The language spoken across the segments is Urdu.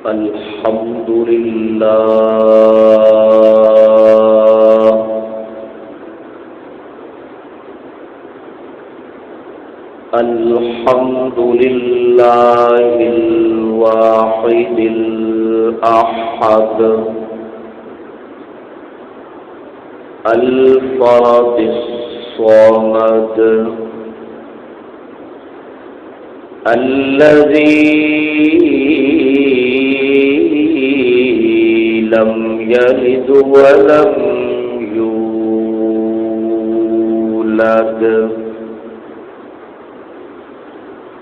الحمد لله الحمد لله الواحد الأحد الفرد الصمد الذي لم يلد ولم يولد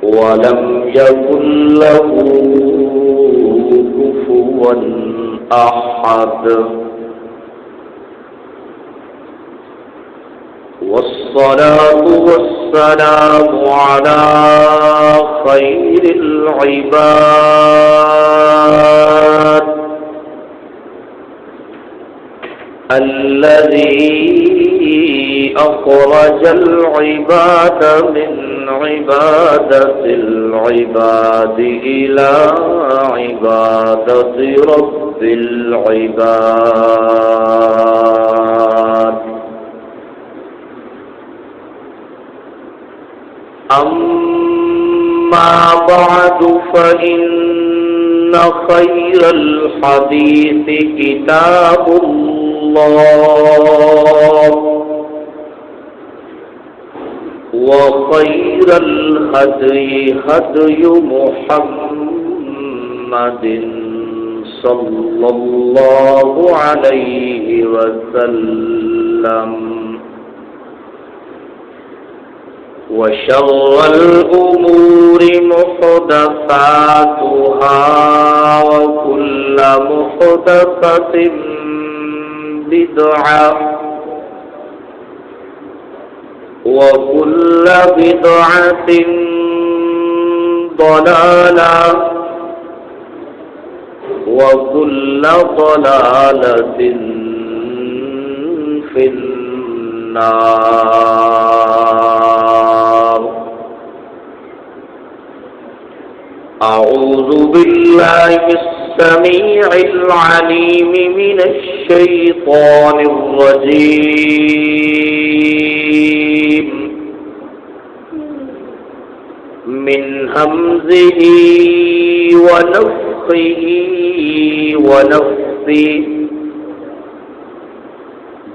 ولم يكن له كفوا أحد والصلاة والسلام على خير العباد الذي أخرج العباد من عبادة العباد إلى عبادة رب العباد أما بعد فإن خير الحديث كتاب الله وخير الهدي هدي محمد صلى الله عليه وسلم وشر الأمور محدثاتها وكل محدثة بدعة وكل بدعة ضلالة وكل ضلالة في النار. أعوذ بالله السميع العليم من الشيطان الرجيم من همزه ونفخه ونفثه.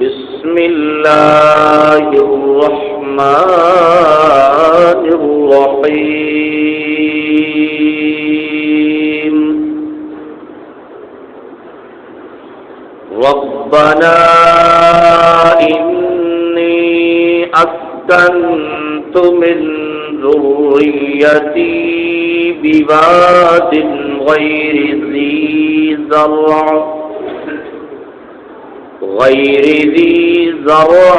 بسم الله الرحمن الرحيم. ربنا إني أسكنت من ذريتي بواد غير ذي زرع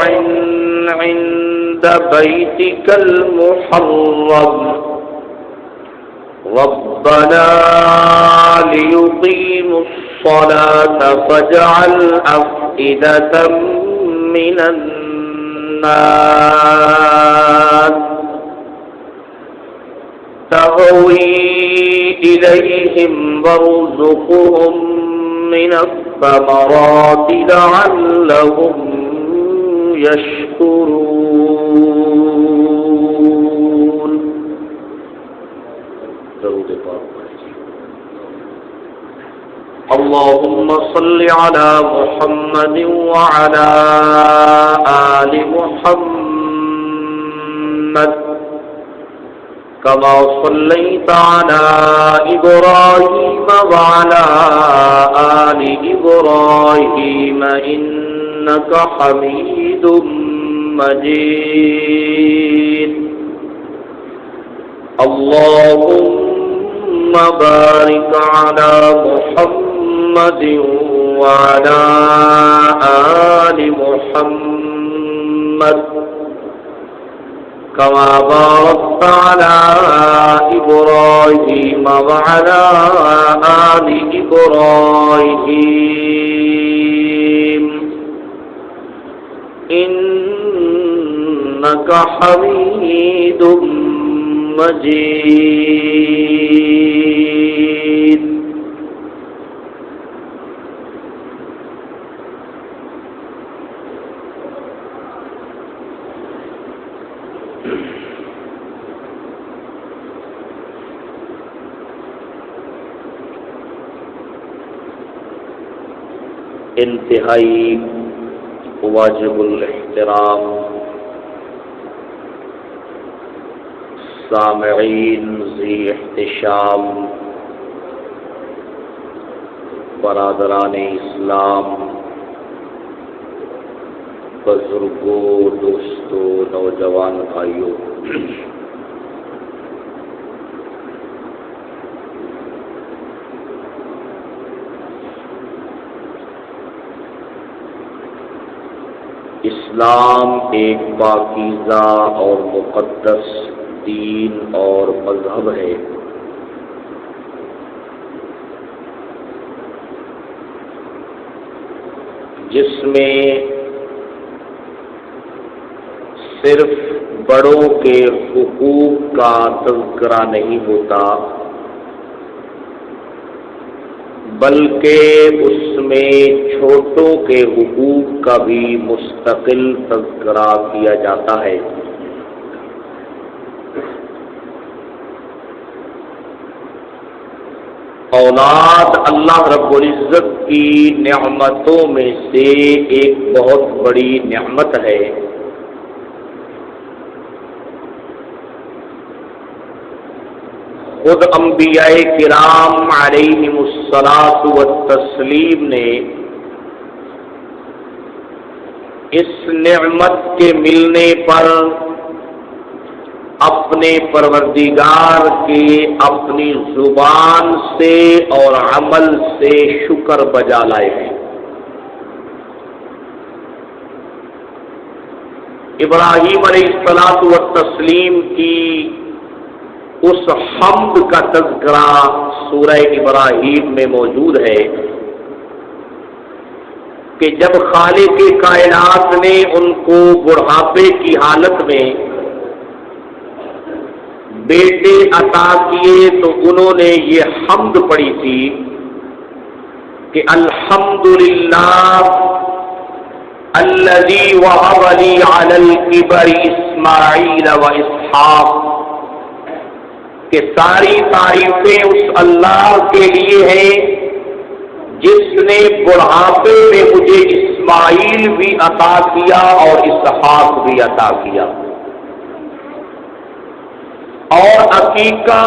عند بيتك المحرم ربنا ليقيموا الصلاة فاجعل أفئدة من الناس تهوي إليهم وارزقهم من الثمرات لعلهم يشكرون. اللهم صل على محمد وعلى آل محمد كما صليت على إبراهيم وعلى آل إبراهيم إنك حميد مجيد. اللهم بارك على محمد وعلى آل محمد كما باركت على إبراهيم وعلى آل إبراهيم إنك حميد مجيد. انتہائی واجب الاحترام سامعین ذی احتشام برادران اسلام، بزرگوں، دوستوں، نوجوان بھائیوں، اسلام ایک پاکیزہ اور مقدس دین اور مذہب ہے جس میں صرف بڑوں کے حقوق کا تذکرہ نہیں ہوتا بلکہ اس میں چھوٹوں کے حقوق کا بھی مستقل تذکرہ کیا جاتا ہے۔ اولاد اللہ رب العزت کی نعمتوں میں سے ایک بہت بڑی نعمت ہے۔ خود انبیاء کرام علیہم الصلاۃ والتسلیم نے اس نعمت کے ملنے پر اپنے پروردگار کے اپنی زبان سے اور عمل سے شکر بجا لائے ہیں۔ ابراہیم علیہ الصلاۃ والتسلیم کی اس حمد کا تذکرہ سورہ ابراہیم میں موجود ہے کہ جب خالق کائنات نے ان کو بڑھاپے کی حالت میں بیٹے عطا کیے تو انہوں نے یہ حمد پڑھی تھی کہ الحمدللہ الذی وہب لی علی الکبر اسماعیل و اسحاق، کہ ساری تعریفیں اس اللہ کے لیے ہیں جس نے بڑھاپے میں مجھے اسماعیل بھی عطا کیا اور اسحاق بھی عطا کیا۔ اور عقیقہ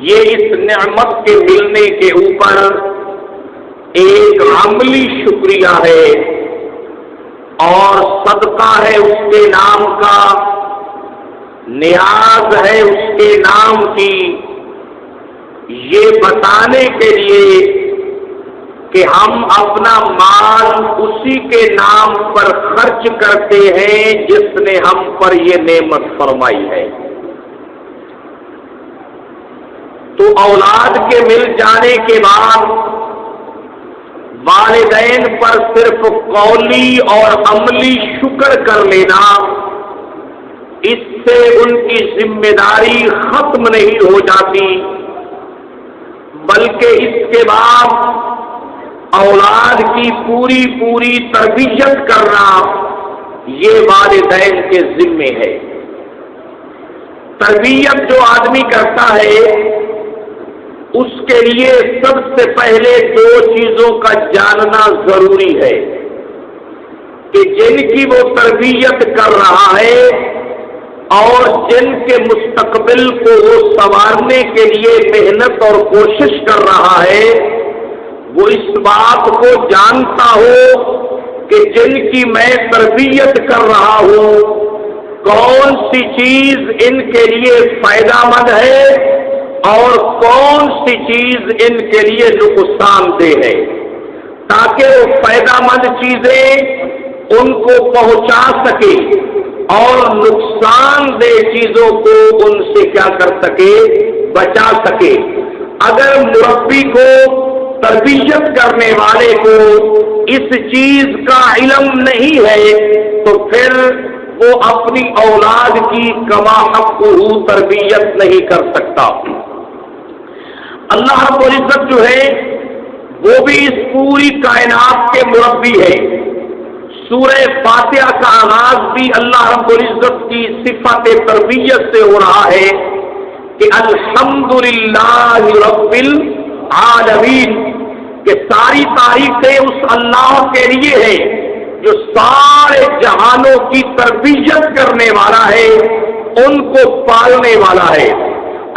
یہ اس نعمت کے ملنے کے اوپر ایک عملی شکریہ ہے اور صدقہ ہے اس کے نام کا، نیاز ہے اس کے نام کی، یہ بتانے کے لیے کہ ہم اپنا مال اسی کے نام پر خرچ کرتے ہیں جس نے ہم پر یہ نعمت فرمائی ہے۔ تو اولاد کے مل جانے کے بعد والدین پر صرف قولی اور عملی شکر کر لینا، اس سے ان کی ذمہ داری ختم نہیں ہو جاتی، بلکہ اس کے بعد اولاد کی پوری تربیت کرنا یہ والدین کے ذمے ہے۔ تربیت جو آدمی کرتا ہے اس کے لیے سب سے پہلے دو چیزوں کا جاننا ضروری ہے کہ جن کی وہ تربیت کر رہا ہے اور جن کے مستقبل کو وہ سنوارنے کے لیے محنت اور کوشش کر رہا ہے وہ اس بات کو جانتا ہو کہ جن کی میں تربیت کر رہا ہوں کون سی چیز ان کے لیے فائدہ مند ہے اور کون سی چیز ان کے لیے نقصان دہ ہے، تاکہ وہ فائدہ مند چیزیں ان کو پہنچا سکے اور نقصان دہ چیزوں کو ان سے کیا کر سکے، بچا سکے۔ اگر مربی کو، تربیت کرنے والے کو اس چیز کا علم نہیں ہے تو پھر وہ اپنی اولاد کی کما حقہ تربیت نہیں کر سکتا۔ اللہ رب العزت جو ہے وہ بھی اس پوری کائنات کے مربی ہے۔ سورہ فاتحہ کا آغاز بھی اللہ رب العزت کی صفت تربیت سے ہو رہا ہے کہ الحمدللہ رب العالمین، کہ ساری تعریفیں اس اللہ کے لیے ہے جو سارے جہانوں کی تربیت کرنے والا ہے، ان کو پالنے والا ہے۔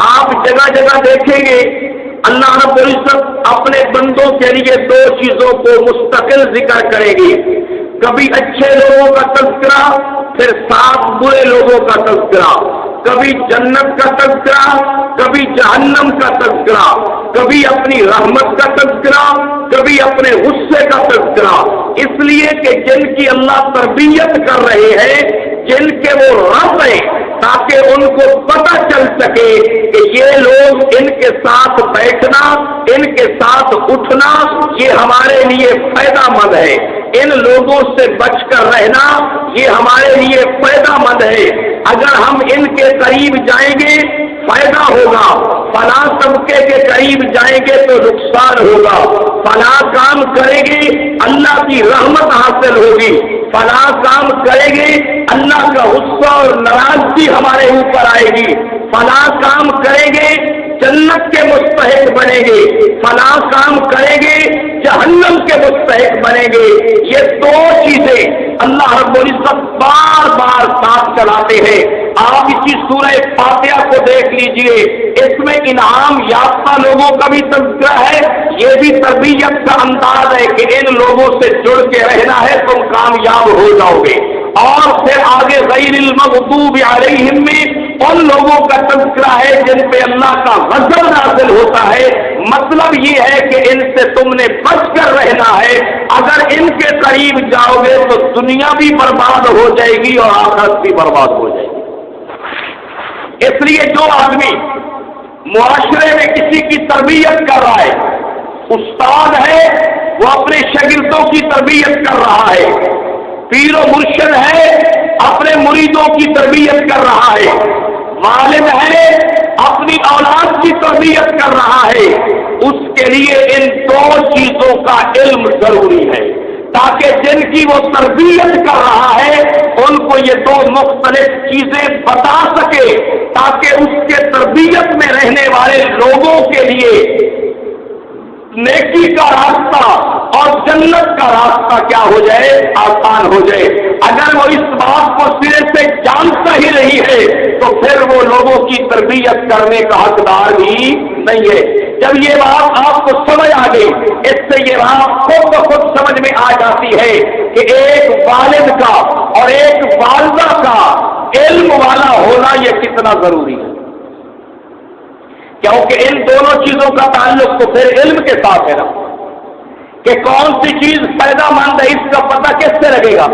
آپ جگہ جگہ دیکھیں گے اللہ رب العزت اپنے بندوں کے لیے دو چیزوں کو مستقل ذکر کرے گی، کبھی اچھے لوگوں کا تذکرہ، پھر 7 برے لوگوں کا تذکرہ، کبھی جنت کا تذکرہ، کبھی جہنم کا تذکرہ، کبھی اپنی رحمت کا تذکرہ، کبھی اپنے غصے کا تذکرہ، اس لیے کہ جن کی اللہ تربیت کر رہے ہیں، جن کے وہ رب ہیں، تاکہ ان کو پتہ چل سکے کہ یہ لوگ، ان کے ساتھ بیٹھنا، ان کے ساتھ اٹھنا، یہ ہمارے لیے فائدہ مند ہے، ان لوگوں سے بچ کر رہنا یہ ہمارے لیے فائدہ مند ہے، اگر ہم ان کے قریب جائیں گے فائدہ ہوگا، فلاں طبقے کے قریب جائیں گے تو نقصان ہوگا، فلاں کام کریں گے اللہ کی رحمت حاصل ہوگی، فلاں کام کریں گے اللہ کا غصہ اور ناراضگی ہمارے اوپر آئے گی، فلاں کام کریں گے جنت کے مستحق بنیں گے، فلاں کام کریں گے جہنم کے مستحق بنیں گے۔ یہ دو چیزیں اللہ رب العزت بار بار ساتھ چلاتے ہیں۔ آپ اسی سورہ فاتحہ کو دیکھ لیجئے، اس میں انعام یافتہ لوگوں کا بھی تذکرہ ہے، یہ بھی تربیت کا انداز ہے کہ ان لوگوں سے جڑ کے رہنا ہے، تم کامیاب ہو جاؤ گے، اور پھر آگے غیر المغضوب علیہم میں ان لوگوں کا تذکرہ ہے جن پہ اللہ کا غضب نازل ہوتا ہے، مطلب یہ ہے کہ ان سے تم نے بچ کر رہنا ہے، اگر ان کے قریب جاؤ گے تو دنیا بھی برباد ہو جائے گی اور آخرت بھی برباد ہو جائے گی۔ اس لیے جو آدمی معاشرے میں کسی کی تربیت کر رہا ہے، استاد ہے وہ اپنے شاگردوں کی تربیت کر رہا ہے، پیر و مرشد ہے اپنے مریدوں کی تربیت کر رہا ہے، والد ہے اپنی اولاد کی تربیت کر رہا ہے، اس کے لیے ان دو چیزوں کا علم ضروری ہے، تاکہ جن کی وہ تربیت کر رہا ہے ان کو یہ دو مختلف چیزیں بتا سکے، تاکہ اس کے تربیت میں رہنے والے لوگوں کے لیے نیکی کا راستہ اور جنت کا راستہ کیا ہو جائے، آسان ہو جائے۔ اگر وہ اس بات کو سرے سے جانتا ہی نہیں ہے تو پھر وہ لوگوں کی تربیت کرنے کا حقدار بھی نہیں ہے۔ جب یہ بات آپ کو سمجھ آ گئی، اس سے یہ بات خود بخود سمجھ میں آ جاتی ہے کہ ایک والد کا اور ایک والدہ کا علم والا ہونا یہ کتنا ضروری ہے، کیونکہ ان دونوں چیزوں کا تعلق تو پھر علم کے ساتھ ہے نا، کہ کون سی چیز فائدہ مند ہے اس کا پتہ کس سے لگے گا،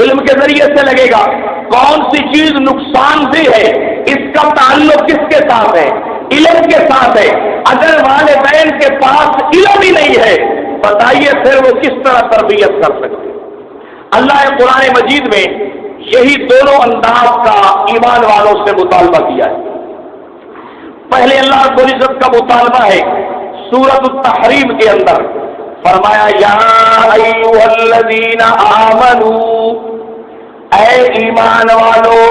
علم کے ذریعے سے لگے گا، کون سی چیز نقصان دہ ہے اس کا تعلق کس کے ساتھ ہے، علم کے ساتھ ہے۔ اگر والدین کے پاس علم ہی نہیں ہے بتائیے پھر وہ کس طرح تربیت کر سکتے۔ اللہ نے قرآن مجید میں یہی دونوں انداز کا ایمان والوں سے مطالبہ کیا ہے۔ پہلے اللہ رب العزت کا مطالبہ ہے سورۃ التحریم کے اندر، فرمایا یا ایھا الذین آمنوا، اے ایمان والو،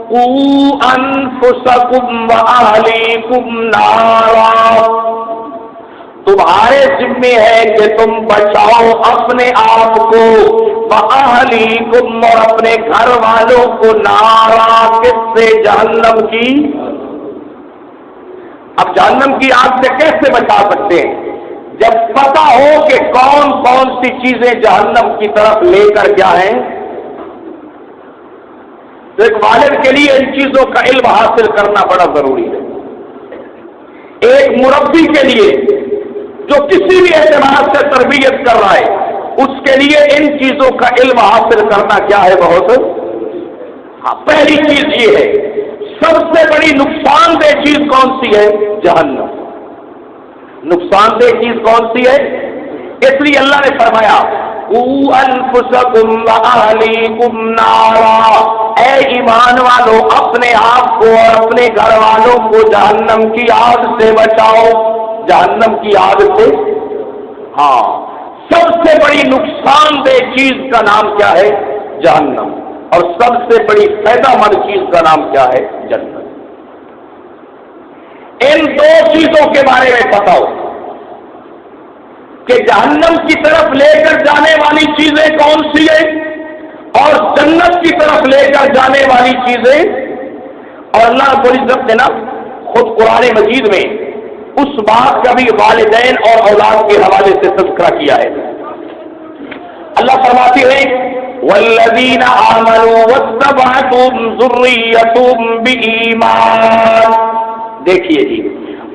قوا انفسکم واہلیکم نارا، تمہارے ذمے ہے کہ تم بچاؤ اپنے آپ کو، واہلیکم اور اپنے گھر والوں کو، نارا کس سے، جہنم کی۔ اب جہنم کی آگ سے کیسے بچا سکتے ہیں؟ جب پتہ ہو کہ کون کون سی چیزیں جہنم کی طرف لے کر کیا ہیں۔ تو ایک والد کے لیے ان چیزوں کا علم حاصل کرنا بڑا ضروری ہے۔ ایک مربی کے لیے جو کسی بھی اعتبار سے تربیت کر رہا ہے، اس کے لیے ان چیزوں کا علم حاصل کرنا کیا ہے، بہت پہلی چیز یہ ہے، سب سے بڑی نقصان دہ چیز کون سی ہے، جہنم۔ نقصان دہ چیز کون سی ہے؟ اس لیے اللہ نے فرمایا قوا انفسکم واہلیکم نارا، اے ایمان والو اپنے آپ کو اور اپنے گھر والوں کو جہنم کی آگ سے بچاؤ۔ جہنم کی آگ سے، ہاں، سب سے بڑی نقصان دہ چیز کا نام کیا ہے، جہنم، اور سب سے بڑی فائدہ مند چیز کا نام کیا ہے، جنت۔ ان دو چیزوں کے بارے میں بتاؤ۔ کہ جہنم کی طرف لے کر جانے والی چیزیں کون سی ہیں اور جنت کی طرف لے کر جانے والی چیزیں. اور اللہ رب العزت نے نا خود قرآن مجید میں اس بات کا بھی والدین اور اولاد کے حوالے سے تذکرہ کیا ہے. اللہ فرماتے ہیں والذین آمنوا واتبعتهم ذریتهم بإیمان. دیکھیے جی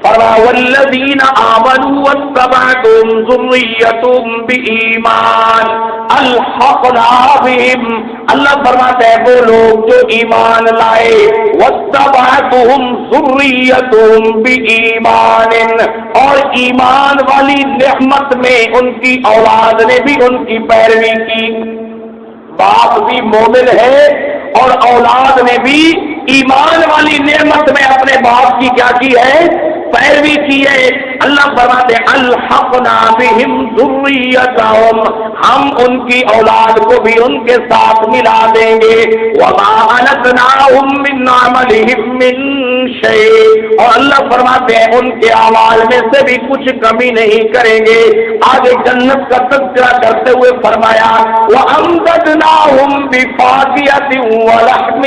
والذین آمنوا واتبعتهم ذریتهم بإیمان الحقنا بهم. اللہ فرماتے ہیں وہ لوگ جو ایمان لائے واتبعتهم ذریتهم بإیمان اور ایمان والی نعمت میں ان کی اولاد نے بھی ان کی پیروی کی. باپ بھی مومن ہے اور اولاد نے بھی ایمان والی نعمت میں اپنے باپ کی کیا کی ہے؟ پیروی کی ہے. اللہ فرماتے الحقنا بہم ذریتہم ہم ان کی اولاد کو بھی ان کے ساتھ ملا دیں گے. وما التناہم من عملہم من شیء اور اللہ فرماتے ہیں ان کے اعمال میں سے بھی کچھ کمی نہیں کریں گے. آگے جنت کا تذکرہ کرتے ہوئے فرمایا وَأَمْدَدْنَاهُمْ بِفَاكِهَةٍ وَلَحْمٍ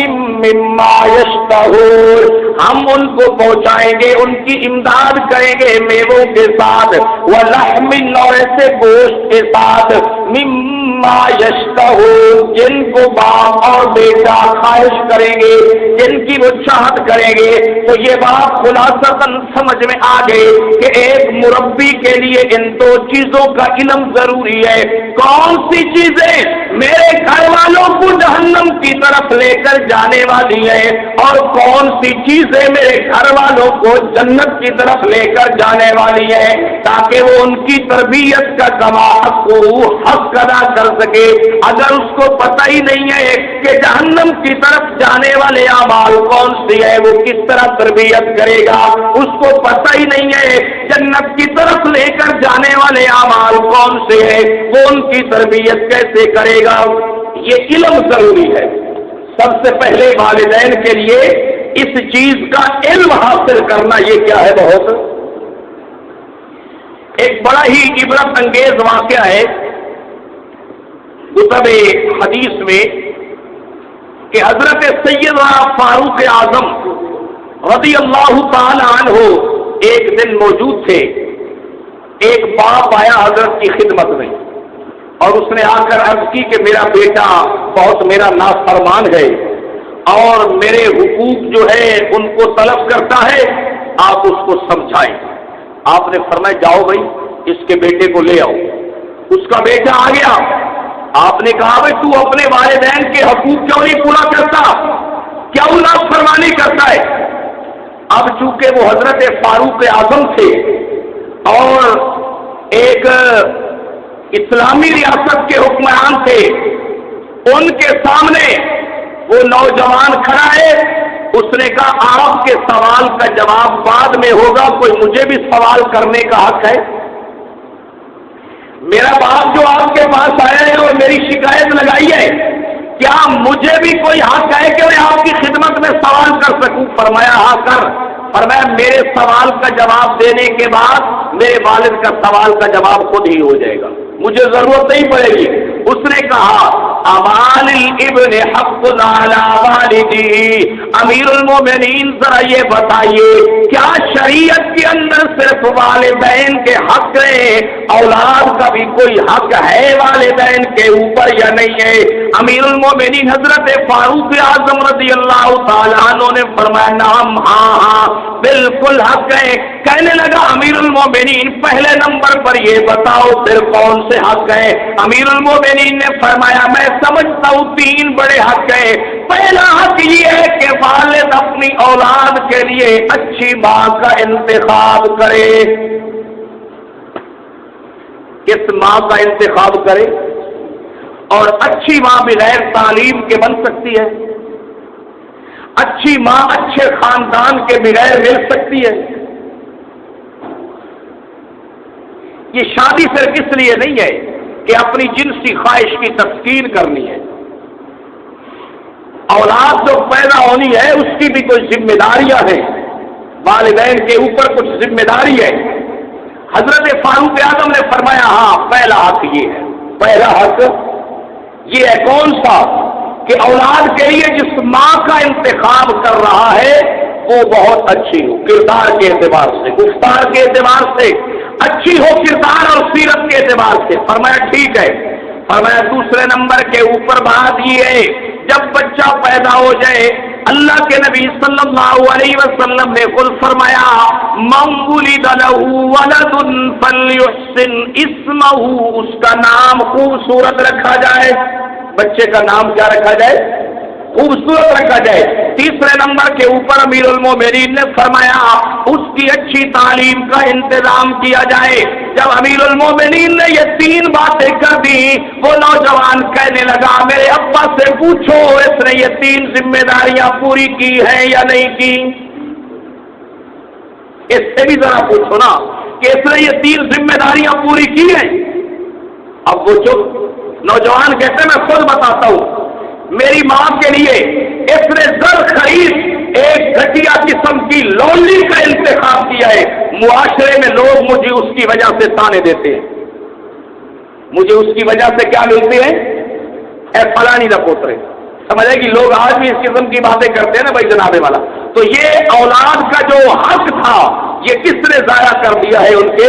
مِّمَّا يَشْتَهُونَ ہم ان کو پہنچائیں گے ان کی امداد کریں گے میووں کے ساتھ وَلَحْمٍ اور ایسے گوشت کے ساتھ مِّمَّا يَشْتَهُونَ جن کو باپ اور بیٹا خواہش کریں گے جن کی وہ چاہت کریں گے. تو یہ بات خلاصتاً سمجھ میں آ گئی کہ ایک مربی کے لیے ان دو چیزوں کا علم ضروری ہے. کون سی چیزیں میرے گھر والوں کو جہنم کی طرف لے کر جانے والی ہے اور کون سی چیزیں میرے گھر والوں کو جنت کی طرف لے کر جانے والی ہے تاکہ وہ ان کی تربیت کا کما حق ادا کر سکے. اگر اس کو پتہ ہی نہیں ہے کہ جہنم کی طرف جانے والے اعمال کون سی ہے وہ کس طرح تربیت کرے گا. اس کو پتہ ہی نہیں ہے جنت کی طرف لے کر جانے والے اعمال کون سے ہیں وہ ان کی تربیت کیسے کرے گا. یہ علم ضروری ہے. سب سے پہلے والدین کے لیے اس چیز کا علم حاصل کرنا یہ کیا ہے بہت ایک بڑا ہی عبرت انگیز واقعہ ہے کتب حدیث میں کہ حضرت سیدنا فاروق اعظم رضی اللہ تعالی عنہ ایک دن موجود تھے. ایک باپ آیا حضرت کی خدمت میں اور اس نے آ کر عرض کی کہ میرا بیٹا بہت میرا نافرمان ہے اور میرے حقوق جو ہے ان کو طلب کرتا ہے آپ اس کو سمجھائیں. آپ نے فرمایا جاؤ بھائی اس کے بیٹے کو لے آؤ. اس کا بیٹا آ گیا. آپ نے کہا بھائی تو اپنے والدین کے حقوق کیوں نہیں پورا کرتا کیوں نافرمانی کرتا ہے. اب چونکہ وہ حضرت فاروق اعظم تھے اور ایک اسلامی ریاست کے حکمران تھے ان کے سامنے وہ نوجوان کھڑا ہے. اس نے کہا آپ کے سوال کا جواب بعد میں ہوگا کوئی مجھے بھی سوال کرنے کا حق ہے. میرا باپ جو آپ کے پاس آیا ہے اور میری شکایت لگائی ہے کیا مجھے بھی کوئی حق ہے کہ میں آپ کی خدمت میں سوال کر سکوں. فرمایا ہاں کر. فرمایا میرے سوال کا جواب دینے کے بعد میرے والد کا سوال کا جواب خود ہی ہو جائے گا مجھے ضرورت نہیں پڑے گی. اس نے کہا امان الابن حق علی والدی. امیر المومنین ذرا یہ بتائیے کیا شریعت کے اندر صرف والدین کے حق ہے اولاد کا بھی کوئی حق ہے والدین کے اوپر یا نہیں ہے. امیر المومنین حضرت فاروق اعظم رضی اللہ تعالیٰ عنہ نے فرمایا نعم ہاں بالکل حق ہے. کہنے لگا امیر المومنین پہلے نمبر پر یہ بتاؤ پھر کون سے حق ہے. امیر المومنین نے فرمایا میں سمجھتا ہوں تین بڑے حق ہیں. پہلا حق یہ ہے کہ والد اپنی اولاد کے لیے اچھی ماں کا انتخاب کرے. کس ماں کا انتخاب کرے اور اچھی ماں بغیر تعلیم کے بن سکتی ہے. اچھی ماں اچھے خاندان کے بغیر مل سکتی ہے. یہ شادی صرف اس لیے نہیں ہے کہ اپنی جنسی خواہش کی تسکین کرنی ہے. اولاد جو پیدا ہونی ہے اس کی بھی کچھ ذمہ داریاں ہیں. والدین کے اوپر کچھ ذمہ داری ہے. حضرت فاروق اعظم نے فرمایا ہاں پہلا حق یہ ہے، پہلا حق یہ ہے کون سا کہ اولاد کے لیے جس ماں کا انتخاب کر رہا ہے وہ بہت اچھی ہو، کردار کے اعتبار سے، گفتار کے اعتبار سے اچھی ہو، کردار اور سیرت کے اعتبار سے۔ فرمایا ٹھیک ہے۔ فرمایا دوسرے نمبر کے اوپر بات یہ ہے جب بچہ پیدا ہو جائے، اللہ کے نبی صلی اللہ علیہ وسلم نے خود فرمایا من ولد له ولد فليحسن اسمه، اس کا نام خوبصورت رکھا جائے، بچے کا نام کیا رکھا جائے؟ خوبصورت رکھا جائے۔ تیسرے نمبر کے اوپر امیر المومنین نے فرمایا اس کی اچھی تعلیم کا انتظام کیا جائے۔ جب امیر المومنین نے یہ تین باتیں کر دی، وہ نوجوان کہنے لگا میرے ابا سے پوچھو اس نے یہ تین ذمہ داریاں پوری کی ہیں یا نہیں کی؟ اس سے بھی ذرا پوچھو نا کہ اس نے یہ تین ذمہ داریاں پوری کی ہیں؟ اب وہ چپ، نوجوان کہتے میں خود بتاتا ہوں، میری ماں کے لیے اس نے زر خرید ایک گھٹیا قسم کی لونڈی کا انتخاب کیا ہے، معاشرے میں لوگ مجھے اس کی وجہ سے تانے دیتے ہیں، مجھے اس کی وجہ سے کیا ملتے ہیں؟ اے فلانی نہ پوترے، سمجھے کہ لوگ آج بھی اس قسم کی باتیں کرتے ہیں نا بھائی جناب والا۔ تو یہ اولاد کا جو حق تھا یہ کس نے ضائع کر دیا ہے؟ ان کے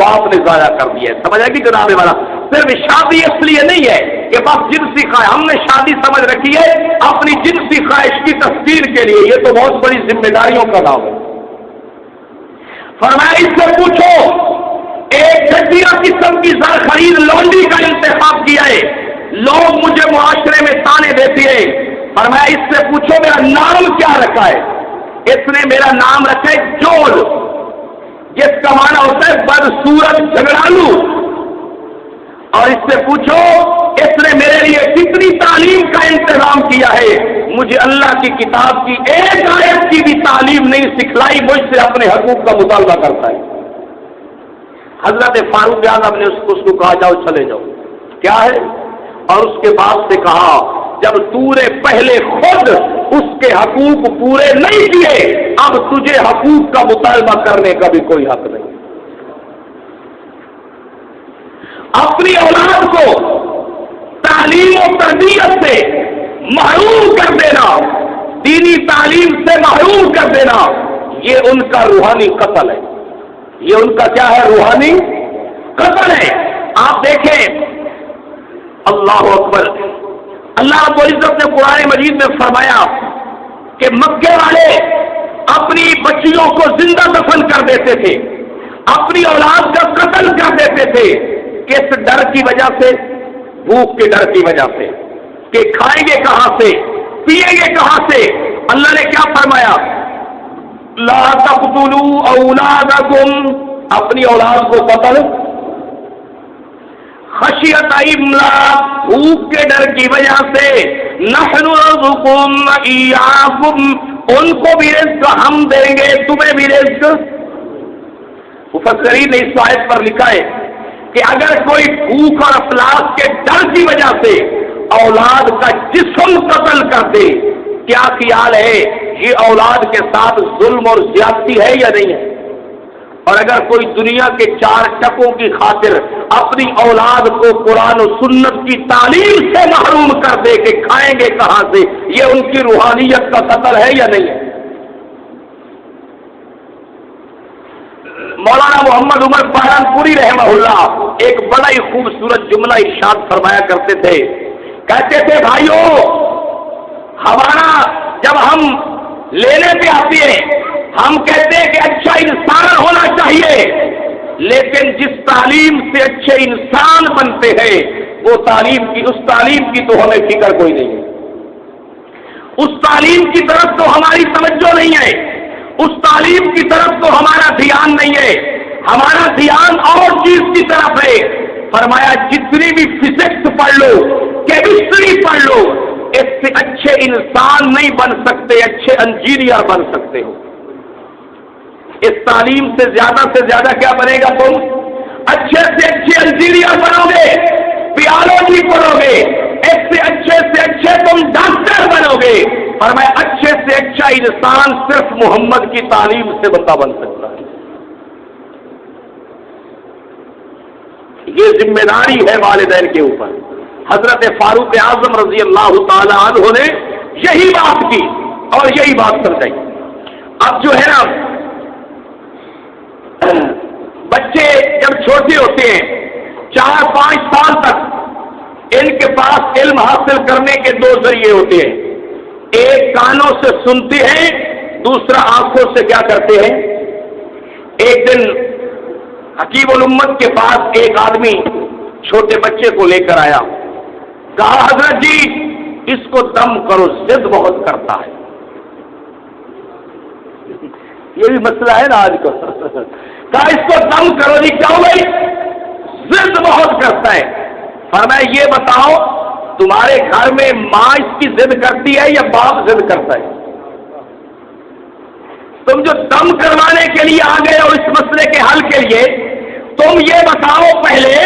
باپ نے ضائع کر دیا ہے، سمجھا کہ جناب والا۔ صرف شادی اس لیے نہیں ہے کہ بس جنسی خواہش، ہم نے شادی سمجھ رکھی ہے اپنی جنسی خواہش کی تسکین کے لیے، یہ تو بہت بڑی ذمہ داریوں کا نام ہے۔ فرمایا اس سے پوچھو ایک گھٹیا قسم کی زر خرید لونڈی کا انتخاب کیا ہے، لوگ مجھے معاشرے میں تانے دیتے ہیں۔ فرمایا اس سے پوچھو میرا نام کیا رکھا ہے؟ اس نے میرا نام رکھا ہے جول، جس کا معنی ہوتا ہے بدصورت جھگڑالو، اور اس سے پوچھو اس نے میرے لیے کتنی تعلیم کا انتظام کیا ہے، مجھے اللہ کی کتاب کی ایک آیت کی بھی تعلیم نہیں سکھلائی، مجھ سے اپنے حقوق کا مطالبہ کرتا ہے۔ حضرت فاروق اعظم نے اس کو کہا جاؤ چلے جاؤ، کیا ہے؟ اور اس کے بعد سے کہا جب تو نے پہلے خود اس کے حقوق پورے نہیں کیے، اب تجھے حقوق کا مطالبہ کرنے کا بھی کوئی حق نہیں۔ اپنی اولاد کو تعلیم و تربیت سے محروم کر دینا، دینی تعلیم سے محروم کر دینا، یہ ان کا روحانی قتل ہے، یہ ان کا کیا ہے؟ روحانی قتل ہے۔ آپ دیکھیں اللہ اکبر، اللہ رب العزت نے قرآن مجید میں فرمایا کہ مکے والے اپنی بچیوں کو زندہ دفن کر دیتے تھے، اپنی اولاد کا قتل کر دیتے تھے، کس ڈر کی وجہ سے؟ بھوک کے ڈر کی وجہ سے کہ کھائیں گے کہاں سے، پیئیں گے کہاں سے۔ اللہ نے کیا فرمایا؟ لا تقتلوا اولادکم، اپنی اولاد کو قتل خشیت املاق، بھوک کے ڈر کی وجہ سے، نحن نرزقکم وإیاکم، ان کو بھی رزق ہم دیں گے تمہیں بھی رزق۔ مفسرین نے اس آیت پر لکھا ہے کہ اگر کوئی بھوک اور افلاس کے ڈر کی وجہ سے اولاد کا جسم قتل کر دے، کیا خیال ہے یہ اولاد کے ساتھ ظلم اور زیادتی ہے یا نہیں ہے؟ اور اگر کوئی دنیا کے چار ٹکوں کی خاطر اپنی اولاد کو قرآن و سنت کی تعلیم سے محروم کر دے کہ کھائیں گے کہاں سے، یہ ان کی روحانیت کا قتل ہے یا نہیں ہے؟ مولانا محمد عمر پہلانپوری رحمہ اللہ ایک بڑا ہی خوبصورت جملہ ارشاد فرمایا کرتے تھے، کہتے تھے بھائیو ہمارا جب ہم لینے پہ آتے ہیں ہم کہتے ہیں کہ اچھا انسان ہونا چاہیے، لیکن جس تعلیم سے اچھے انسان بنتے ہیں وہ اس تعلیم کی تو ہمیں فکر کوئی نہیں ہے، اس تعلیم کی طرف تو ہماری توجہ نہیں ہے، اس تعلیم کی طرف تو ہمارا دھیان نہیں ہے، ہمارا دھیان اور چیز کی طرف ہے۔ فرمایا جتنی بھی فزکس پڑھ لو، کیمسٹری پڑھ لو، اس سے اچھے انسان نہیں بن سکتے، اچھے انجینئر بن سکتے ہو۔ اس تعلیم سے زیادہ کیا بنے گا؟ تم اچھے سے اچھے انجینئر بنو گے، بیالوجی پڑھو گے، اس سے اچھے تم ڈاکٹر بنو گے۔ فرمایا اچھے سے اچھا انسان صرف محمد کی تعلیم سے بندہ بن سکتا ہے۔ یہ ذمہ داری ہے والدین کے اوپر. حضرت فاروق اعظم رضی اللہ تعالی عنہ نے یہی بات کی اور یہی بات سمجھائی. اب جو ہے نا بچے جب چھوٹے ہوتے ہیں 4-5 سال تک ان کے پاس علم حاصل کرنے کے 2 ذریعے ہوتے ہیں. ایک کانوں سے سنتے ہیں, دوسرا آنکھوں سے کیا کرتے ہیں. ایک دن حکیم الامت کے پاس ایک آدمی چھوٹے بچے کو لے کر آیا. کہا حضرت جی اس کو دم کرو, ضد بہت کرتا ہے. یہ بھی مسئلہ ہے نا آج کو. کہا اس کو دم کرو. جی کیا بھائی؟ ضد بہت کرتا ہے. فرمایا یہ بتاؤ تمہارے گھر میں ماں اس کی ضد کرتی ہے یا باپ ضد کرتا ہے؟ تم جو دم کروانے کے لیے آ گئے ہو اس مسئلے کے حل کے لیے, تم یہ بتاؤ پہلے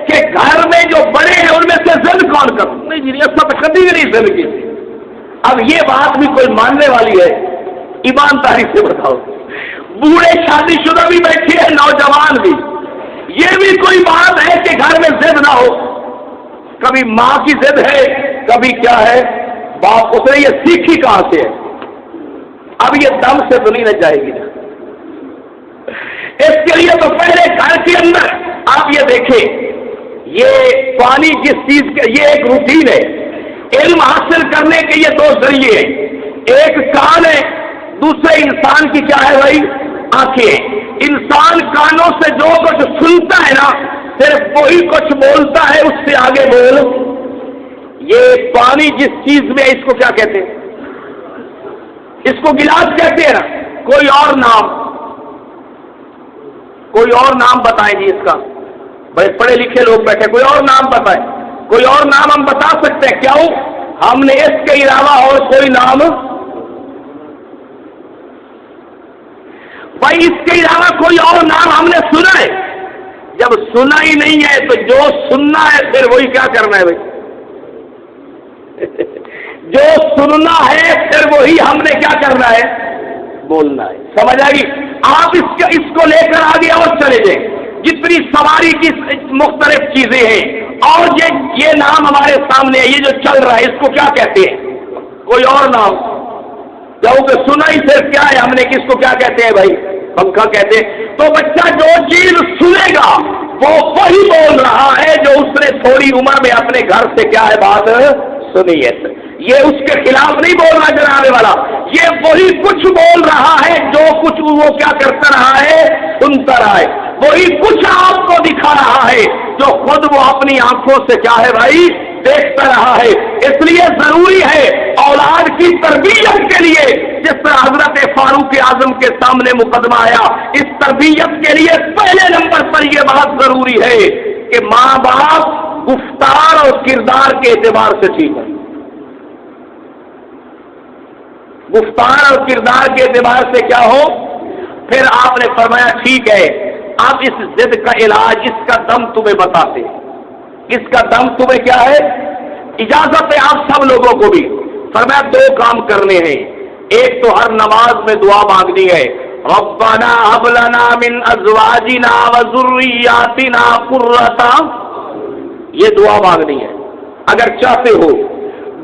کہ گھر میں جو بڑے ہیں ان میں سے ضد کون کرتا؟ نہیں جی سب کبھی بھی نہیں ضد کی. اب یہ بات بھی کوئی ماننے والی ہے؟ ایمانداری سے بتاؤ. بوڑھے شادی شدہ بھی بیٹھے ہیں, نوجوان بھی. یہ بھی کوئی بات ہے کہ گھر میں ضد نہ ہو؟ کبھی ماں کی ضد ہے, کبھی کیا ہے باپ. اس نے یہ سیکھی کہاں سے ہے؟ اب یہ دم سے تو نہیں نہ جائے گی نا. اس کے لیے تو پہلے گھر کے اندر آپ یہ دیکھیں, یہ پانی جس چیز کا یہ ایک روٹین ہے. علم حاصل کرنے کے یہ 2 ذریعے ہیں. ایک کان ہے, دوسرے انسان کی کیا ہے بھائی؟ آنکھیں. انسان کانوں سے جو کچھ سنتا ہے نا صرف وہی کچھ بولتا ہے, اس سے آگے بول. یہ پانی جس چیز میں اس کو کیا کہتے ہیں؟ اس کو گلاس کہتے ہیں نا. کوئی اور نام بتائیں جی اس کا. بڑے پڑھے لکھے لوگ بیٹھے, کوئی اور نام بتائیں. کوئی اور نام ہم بتا سکتے ہیں؟ کیوں ہم نے اس کے علاوہ اور کوئی نام بھائی اس کے علاوہ کوئی اور نام ہم نے سنا ہے؟ جب سنا ہی نہیں ہے تو جو سننا ہے پھر وہی کیا کرنا ہے بھائی؟ جو سننا ہے پھر وہی ہم نے کیا کرنا ہے؟ بولنا ہے. سمجھ آئے گی؟ آپ اس کو لے کر آگے اور چلے جائیں. جتنی سواری کی مختلف چیزیں ہیں اور یہ نام ہمارے سامنے ہے, یہ جو چل رہا ہے اس کو کیا کہتے ہیں؟ کوئی اور نام کہ سنا ہی صرف کیا ہے ہم نے, کس کو کیا کہتے ہیں بھائی؟ پنکھا کہتے ہیں. تو بچہ جو چیز سنے گا وہ وہی بول رہا ہے جو اس نے تھوڑی عمر میں اپنے گھر سے کیا ہے بات سنی ہے. یہ اس کے خلاف نہیں بول رہا جناب والا, یہ وہی کچھ بول رہا ہے جو کچھ وہ کیا کرتا رہا ہے, سنتا رہا ہے. وہی کچھ آپ کو دکھا رہا ہے جو خود وہ اپنی آنکھوں سے کیا ہے بھائی دیکھتا رہا ہے. اس لیے ضروری ہے اولاد کی تربیت کے لیے, جس طرح حضرت فاروق اعظم کے سامنے مقدمہ آیا, اس تربیت کے لیے پہلے نمبر پر یہ بات ضروری ہے کہ ماں باپ گفتار اور کردار کے اعتبار سے ٹھیک ہے. گفتار اور کردار کے اعتبار سے کیا ہو. پھر آپ نے فرمایا ٹھیک ہے, اب اس ضد کا علاج, اس کا دم تمہیں بتاتے. اس کا دم تمہیں کیا ہے؟ اجازت ہے آپ سب لوگوں کو بھی. فرمایا 2 کام کرنے ہیں. ایک تو ہر نماز میں دعا مانگنی ہے, ربنا هب لنا من ازواجنا وذرياتنا قرۃ, یہ دعا مانگنی ہے اگر چاہتے ہو.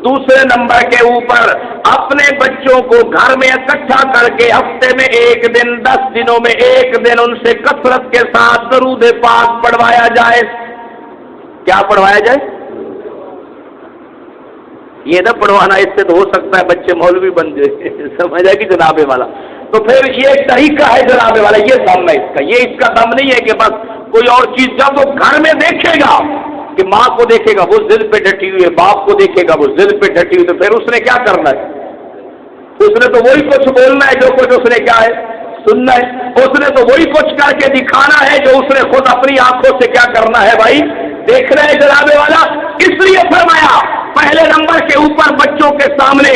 دوسرے نمبر کے اوپر اپنے بچوں کو گھر میں اکٹھا کر کے ہفتے میں 1 دن, 10 دنوں میں 1 دن ان سے کثرت کے ساتھ درود پاک پڑھوایا جائے. کیا پڑھوایا جائے؟ یہ نہ پڑھوانا, اس سے تو ہو سکتا ہے بچے مولوی بن جائے. سمجھ آئے گی جناب والا؟ تو پھر یہ ایک طریقہ ہے جناب والا, یہ دم ہے اس کا. یہ اس کا دم نہیں ہے کہ بس کوئی اور چیز. جب وہ گھر میں دیکھے گا کہ ماں کو دیکھے گا وہ ضد پہ ڈٹی ہوئی ہے, باپ کو دیکھے گا وہ ضد پہ ڈٹی ہوئی, تو پھر اس نے کیا کرنا ہے؟ اس نے تو وہی کچھ بولنا ہے جو کچھ اس نے کیا ہے سننا ہے. اس نے تو وہی کچھ کر کے دکھانا ہے جو اس نے خود اپنی آنکھوں سے کیا کرنا ہے بھائی, دیکھنا ہے جناب والا. اس لیے فرمایا پہلے نمبر کے اوپر بچوں کے سامنے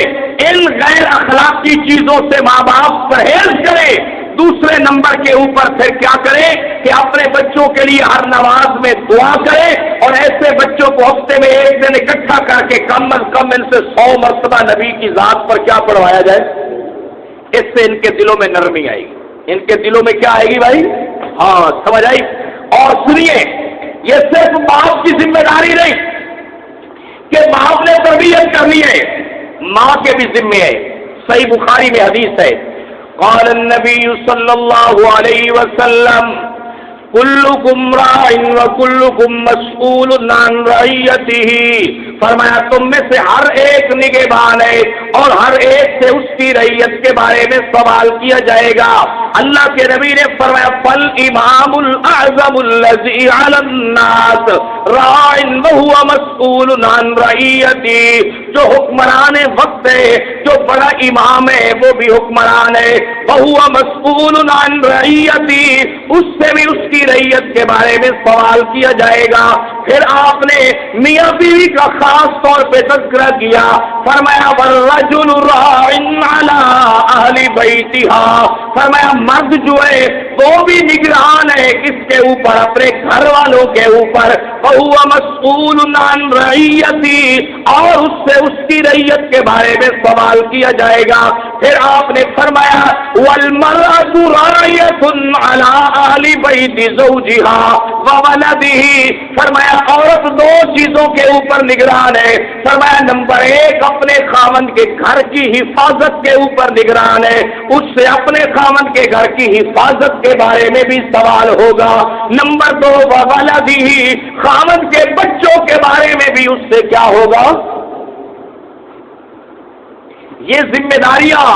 ان غیر اخلاقی چیزوں سے ماں باپ پرہیز کرے. دوسرے نمبر کے اوپر پھر کیا کرے کہ اپنے بچوں کے لیے ہر نماز میں دعا کرے, اور ایسے بچوں کو ہفتے میں 1 دن اکٹھا کر کے کم از کم ان سے 100 مرتبہ نبی کی ذات پر کیا پڑھوایا جائے. اس سے ان کے دلوں میں نرمی آئے گی. ان کے دلوں میں کیا آئے گی بھائی؟ ہاں سمجھ آئی. اور سنیے یہ صرف باپ کی ذمہ داری نہیں کہ باپ نے تربیت کرنی ہے، ماں کے بھی ذمہ ہے۔ صحیح بخاری میں حدیث ہے، قال النبی صلی اللہ علیہ وسلم کلکم راع وکلکم مسئول عن رعیتہ، فرمایا تم میں سے ہر ایک نگہبان ہے اور ہر ایک سے اس کی رعیت کے بارے میں سوال کیا جائے گا۔ اللہ کے نبی نے فرمایا فالامام الاعظم الذی علی الناس راع وهو مسئول عن رعیتہ، جو حکمران وقت ہے، جو بڑا امام ہے وہ بھی حکمران ہے، وهو مسئول عن رعیتہ، اس سے بھی اس کی رعیت کے بارے میں سوال کیا جائے گا۔ پھر آپ نے میاں بیوی کا خاص طور پہ تذکرہ کیا، فرمایا والرجل راع علی اہل بیتھا، فرمایا مرد جو ہے وہ بھی نگران ہے کس کے اوپر؟ اپنے گھر والوں کے اوپر، وہو مسئول عن رعیتہ، اور اس سے اس کی رعیت کے بارے میں سوال کیا جائے گا۔ پھر آپ نے فرمایا والمرأۃ راعیۃ علی اہل بیت زوجہا وولدہ، فرمایا عورت دو چیزوں کے اوپر نگران ہے، فرمایا نمبر ایک اپنے خاوند کے گھر کی حفاظت کے اوپر نگران ہے، اس سے اپنے خاوند کے گھر کی حفاظت کے بارے میں بھی سوال ہوگا۔ نمبر دو وولدہ، خاوند کے بچوں کے بارے میں بھی اس سے کیا ہوگا؟ یہ ذمہ داریاں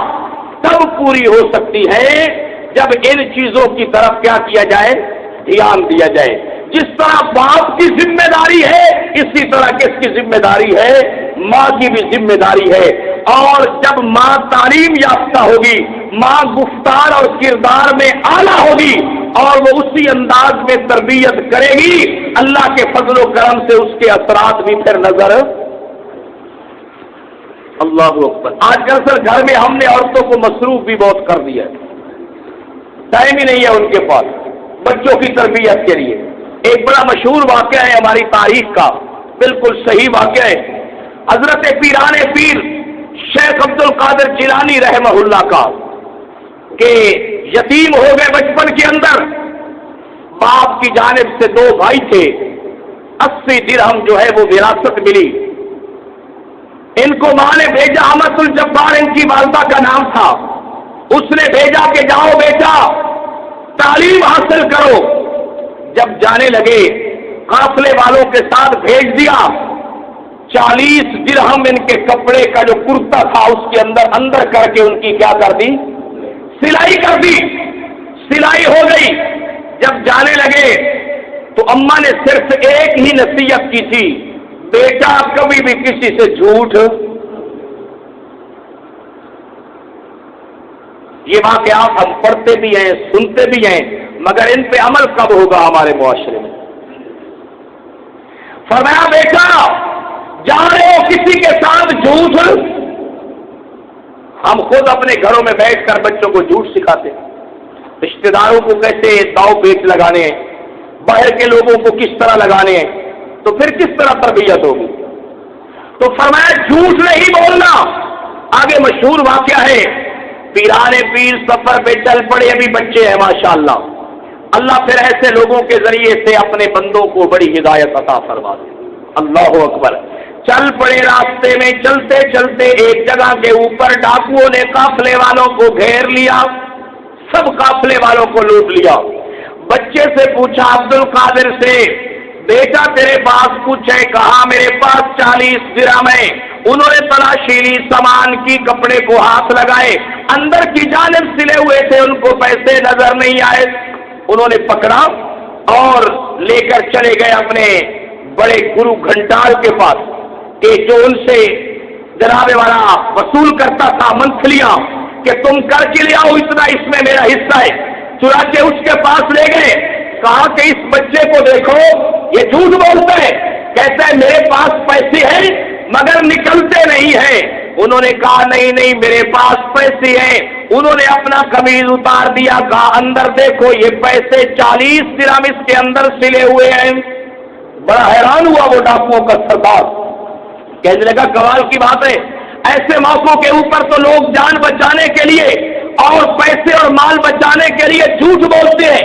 تب پوری ہو سکتی ہیں جب ان چیزوں کی طرف کیا کیا جائے؟ دھیان دیا جائے۔ جس طرح باپ کی ذمہ داری ہے اسی طرح کس کی ذمہ داری ہے؟ ماں کی بھی ذمہ داری ہے۔ اور جب ماں تعلیم یافتہ ہوگی، ماں گفتار اور کردار میں اعلیٰ ہوگی اور وہ اسی انداز میں تربیت کرے گی، اللہ کے فضل و کرم سے اس کے اثرات بھی پھر نظر۔ اللہ اکبر۔ آج کل سر گھر میں ہم نے عورتوں کو مصروف بھی بہت کر دیا ہے، ٹائم ہی نہیں ہے ان کے پاس بچوں کی تربیت کے لیے۔ ایک بڑا مشہور واقعہ ہے ہماری تاریخ کا، بالکل صحیح واقعہ ہے، حضرت پیران پیر شیخ عبد القادر جیلانی رحمہ اللہ کا، کہ یتیم ہو گئے بچپن کے اندر، باپ کی جانب سے دو بھائی تھے، 80 درہم جو ہے وہ وراثت ملی۔ ان کو ماں نے بھیجا، احمد الجبار ان کی والدہ کا نام تھا، اس نے بھیجا کہ جاؤ بیٹا تعلیم حاصل کرو۔ جب جانے لگے قافلے والوں کے ساتھ بھیج دیا، 40 درہم ان کے کپڑے کا جو کرتا تھا اس کے اندر کر کے ان کی کیا کر دی؟ سلائی کر دی، سلائی ہو گئی۔ جب جانے لگے تو اماں نے صرف ایک ہی نصیحت کی تھی، بیٹا کبھی بھی کسی سے جھوٹ۔ یہ واقعات ہم پڑھتے بھی ہیں، سنتے بھی ہیں، مگر ان پہ عمل کب ہوگا ہمارے معاشرے میں؟ فرمایا بیٹا جا رہے ہو کسی کے ساتھ جھوٹ۔ ہم خود اپنے گھروں میں بیٹھ کر بچوں کو جھوٹ سکھاتے ہیں، رشتہ داروں کو کیسے داؤ پیچ لگانے ہیں، باہر کے لوگوں کو کس طرح لگانے ہیں، تو پھر کس طرح تربیت ہوگی؟ تو فرمایا جھوٹ نہیں بولنا۔ آگے مشہور واقعہ ہے، پیران پیر سفر پہ چل پڑے، ابھی بچے ہیں ماشاءاللہ، اللہ پھر ایسے لوگوں کے ذریعے سے اپنے بندوں کو بڑی ہدایت عطا فرما دے۔ اللہ اکبر۔ چل پڑے، راستے میں چلتے چلتے ایک جگہ کے اوپر ڈاکوؤں نے قافلے والوں کو گھیر لیا، سب قافلے والوں کو لوٹ لیا۔ بچے سے پوچھا عبد القادر سے، بیٹا تیرے پاس کچھ ہے؟ کہا میرے پاس 40 درہم ہے۔ انہوں نے تلاشی لی، سامان کی، کپڑے کو ہاتھ لگائے، اندر کی جانب سلے ہوئے تھے، ان کو پیسے نظر نہیں آئے۔ انہوں نے پکڑا اور لے کر چلے گئے اپنے بڑے گرو گھنٹال کے پاس، کہ جو ان سے جناب والا وصول کرتا تھا منتھلیاں، کہ تم کر کے لے آؤ اتنا، اس میں میرا حصہ ہے۔ چنانچہ اس کے پاس لے گئے، کہا کہ اس بچے کو دیکھو یہ جھوٹ بولتا ہے، کہتا ہے میرے پاس پیسے ہیں مگر نکلتے نہیں ہیں۔ انہوں نے کہا نہیں نہیں میرے پاس پیسے ہیں۔ انہوں نے اپنا قمیض اتار دیا، کہا اندر دیکھو یہ پیسے 40 درہم اس کے اندر سلے ہوئے ہیں۔ بڑا حیران ہوا وہ ڈاکوؤں کا سردار، کہنے لگا کمال کی بات ہے، ایسے موقعوں کے اوپر تو لوگ جان بچانے کے لیے اور پیسے اور مال بچانے کے لیے جھوٹ بولتے ہیں،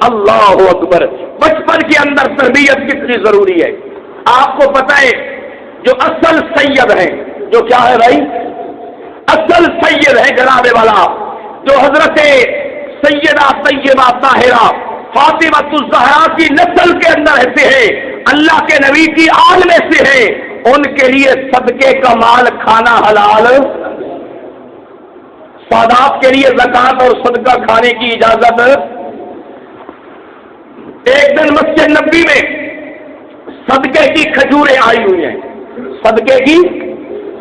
اللہ اکبر، بچپن کے اندر تربیت کتنی ضروری ہے۔ آپ کو پتہ ہے جو اصل سید ہیں، جو کیا ہے بھائی، اصل سید ہے جناب والا، جو حضرت سیدہ طیبہ طاہرہ فاطمہ الزہرا کی نسل کے اندر رہتے ہیں، اللہ کے نبی کی آل میں سے ہیں، ان کے لیے صدقے کا مال کھانا حلال، سادات کے لیے زکات اور صدقہ کھانے کی اجازت۔ ایک دن مسجد نبوی میں صدقے کی کھجوریں آئی ہوئی ہیں، صدقے کی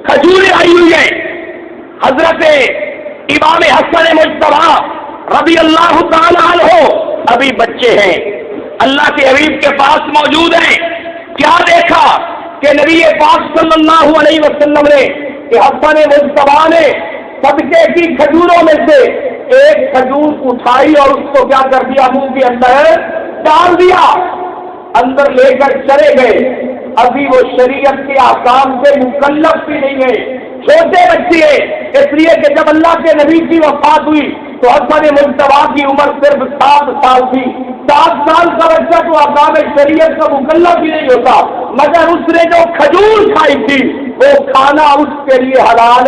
کھجوریں آئی ہوئی ہیں۔ حضرت امام حسن مجتبی رضی اللہ تعالی عنہ ابھی بچے ہیں، اللہ کے حبیب کے پاس موجود ہیں۔ کیا دیکھا کہ نبی پاک صلی اللہ علیہ وسلم نے کہ حسن مجتبی نے صدقے کی کھجوروں میں سے ایک کھجور اٹھائی اور اس کو کیا کر دیا، منہ کے اندر ڈال دیا، اندر لے کر چلے گئے۔ ابھی وہ شریعت کے احکام سے مکلف بھی نہیں ہے، چھوٹے بچے ہیں، اس لیے کہ جب اللہ کے نبی کی وفات ہوئی تو حسن مجتبی کی عمر صرف 7 سال تھی۔ 7 سال کا بچہ تو احکام شریعت کا مکلف بھی نہیں ہوتا، مگر اس نے جو کھجور کھائی تھی وہ کھانا اس کے لیے حلال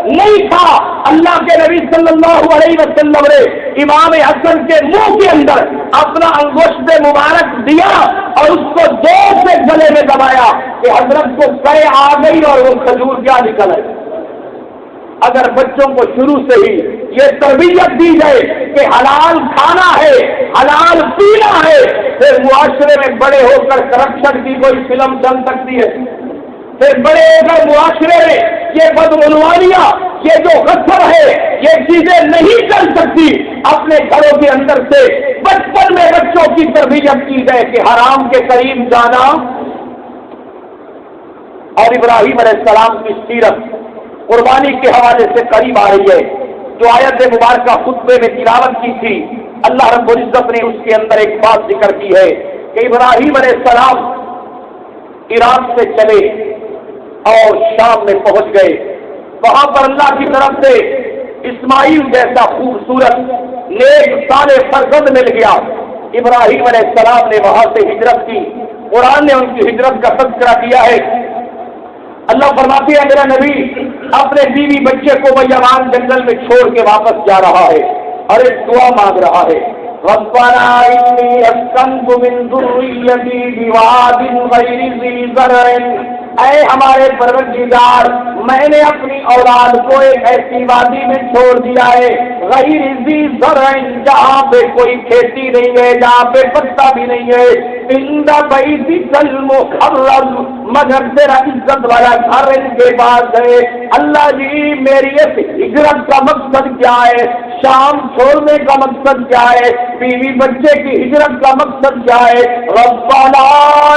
نہیں تھا۔ اللہ کے نبی صلی اللہ علیہ وسلم نے امام حسن کے منہ کے اندر اپنا انگشت مبارک دیا اور اس کو زور سے گلے میں دبایا کہ حضرت کو قے آ گئی اور وہ کھجور کیا نکل آئی۔ اگر بچوں کو شروع سے ہی یہ تربیت دی جائے کہ حلال کھانا ہے، حلال پینا ہے، پھر معاشرے میں بڑے ہو کر کرپشن کی کوئی فلم چل سکتی ہے، پھر بڑے ہو کر معاشرے میں یہ بدعنوانیاں، یہ جو غصب ہے، یہ چیزیں نہیں چل سکتی۔ اپنے گھروں کے اندر سے بچپن میں بچوں کی تربیت کی جائے کہ حرام کے قریب جانا۔ اور ابراہیم علیہ السلام کی سیرت قربانی کے حوالے سے قریب آ رہی ہے، جو آیت مبارکہ خطبے میں تلاوت کی تھی، اللہ رب العزت نے اس کے اندر ایک بات ذکر کی ہے کہ ابراہیم علیہ السلام عراق سے چلے اور شام میں پہنچ گئے، وہاں پر اللہ کی طرف سے اسماعیل جیسا خوبصورت نیک صالح فرزند مل گیا۔ ابراہیم علیہ السلام نے وہاں سے ہجرت کی، قرآن نے ان کی ہجرت کا تذکرہ کیا ہے۔ اللہ فرماتے ہیں میرا نبی اپنے بیوی بچے کو بیابان جنگل میں چھوڑ کے واپس جا رہا ہے اور ایک دعا مانگ رہا ہے، ربنا انی اسکنت من ذریتی بواد غیر ذی زرع، اے ہمارے پروردگار میں نے اپنی اولاد کو ایک ایسی وادی میں چھوڑ دیا ہے، غیر ذی زرع، جہاں پہ کوئی کھیتی نہیں ہے، جہاں پہ پتا بھی نہیں ہے، عند بیتک المحرم، مگر تیرا عزت والا گھر ان کے پاس ہے۔ اللہ جی میری اس ہجرت کا مقصد کیا ہے، شام چھوڑنے کا مقصد کیا ہے، بیوی بچے کی ہجرت کا مقصد کیا ہے، ربنا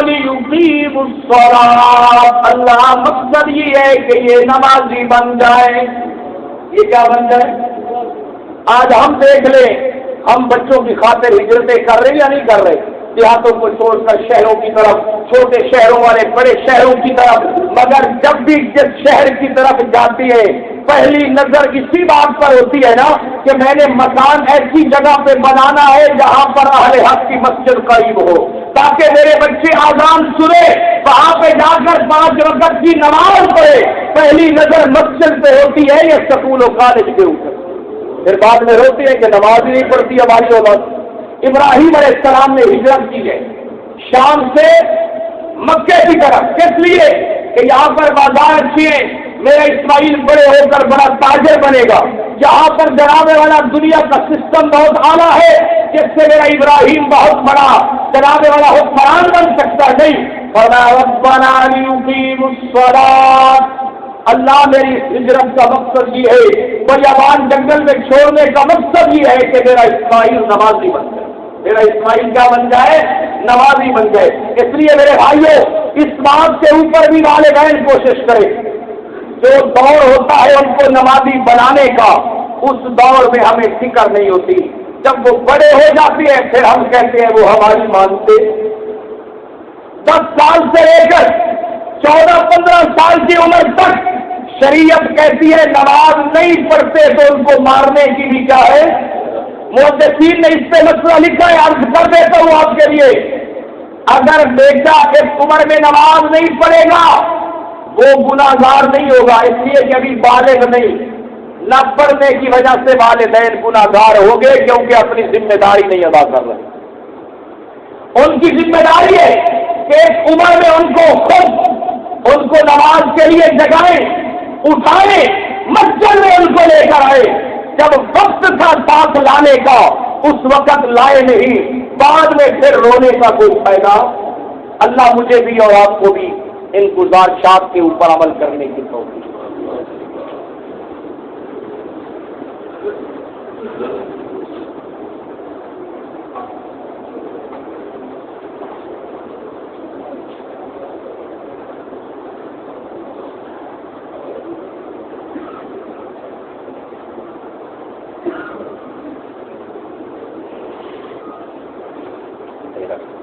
لیقیموا الصلاۃ، اللہ مقصد یہ ہے کہ یہ نمازی بن جائے۔ یہ کیا بن جائے؟ آج ہم دیکھ لیں ہم بچوں کی خاطر ہجرتیں کر رہے یا نہیں کر رہے، دیہاتوں کو چھوڑ کر شہروں کی طرف، چھوٹے شہروں والے بڑے شہروں کی طرف، مگر جب بھی جس شہر کی طرف جاتی ہے پہلی نظر اسی بات پر ہوتی ہے نا کہ میں نے مکان ایسی جگہ پہ بنانا ہے جہاں پر اہل حق کی مسجد قریب ہو، تاکہ میرے بچے آذان سنے، وہاں پہ جا کر 5 وقت کی نماز پڑھے۔ پہلی نظر مسجد پہ ہوتی ہے یا سکول و کالج کے اوپر، پھر بعد میں روتے ہیں کہ نماز ہی نہیں پڑھتی ہماری اولاد۔ ابراہیم علیہ السلام نے ہجرت کی ہے شام سے مکے کی طرف، کس لیے کہ یہاں پر بازار اچھی ہے، میرا اسماعیل بڑے ہو کر بڑا تاجر بنے گا، یہاں پر جناب والا دنیا کا سسٹم بہت اعلیٰ ہے جس سے میرا ابراہیم بہت بڑا جناب والا حکمران بن سکتا نہیں۔ فرمایا ربنا لیقیموا الصلاۃ، اللہ میری ہجرت کا مقصد یہ ہے، بیابان جنگل میں چھوڑنے کا مقصد یہ ہے کہ میرا اسماعیل نمازی بن جائے، میرا اسماعیل کیا بن جائے؟ نمازی بن جائے۔ اس لیے میرے بھائیوں اس بات سے اوپر بھی والدین کوشش کریں، جو دور ہوتا ہے ان کو نمازی بنانے کا، اس دور میں ہمیں فکر نہیں ہوتی، جب وہ بڑے ہو جاتے ہیں پھر ہم کہتے ہیں وہ ہماری مانتے۔ 10 سال سے لے کر 14-15 سال کی عمر تک شریعت کہتی ہے نماز نہیں پڑھتے تو ان کو مارنے کی بھی کیا ہے محدثین نے اس پہ مسئلہ لکھا ہے، عرض کر دیتا ہوں آپ کے لیے۔ اگر بیٹا اس عمر میں نماز نہیں پڑھے گا وہ گناہگار نہیں ہوگا، اس لیے کہ ابھی بالغ نہیں، نہ پڑھنے کی وجہ سے والدین گناہگار ہو گئے کیونکہ اپنی ذمہ داری نہیں ادا کر رہے۔ ان کی ذمہ داری ہے کہ اس عمر میں ان کو خود ان کو نماز کے لیے جگائیں، اٹھائیں، مسجد میں ان کو لے کر آئے۔ جب وقت تھا ساتھ لانے کا اس وقت لائے نہیں، بعد میں پھر رونے کا کوئی فائدہ۔ اللہ مجھے بھی اور آپ کو بھی ان گزارشات کے اوپر عمل کرنے کی توفیق۔ ہے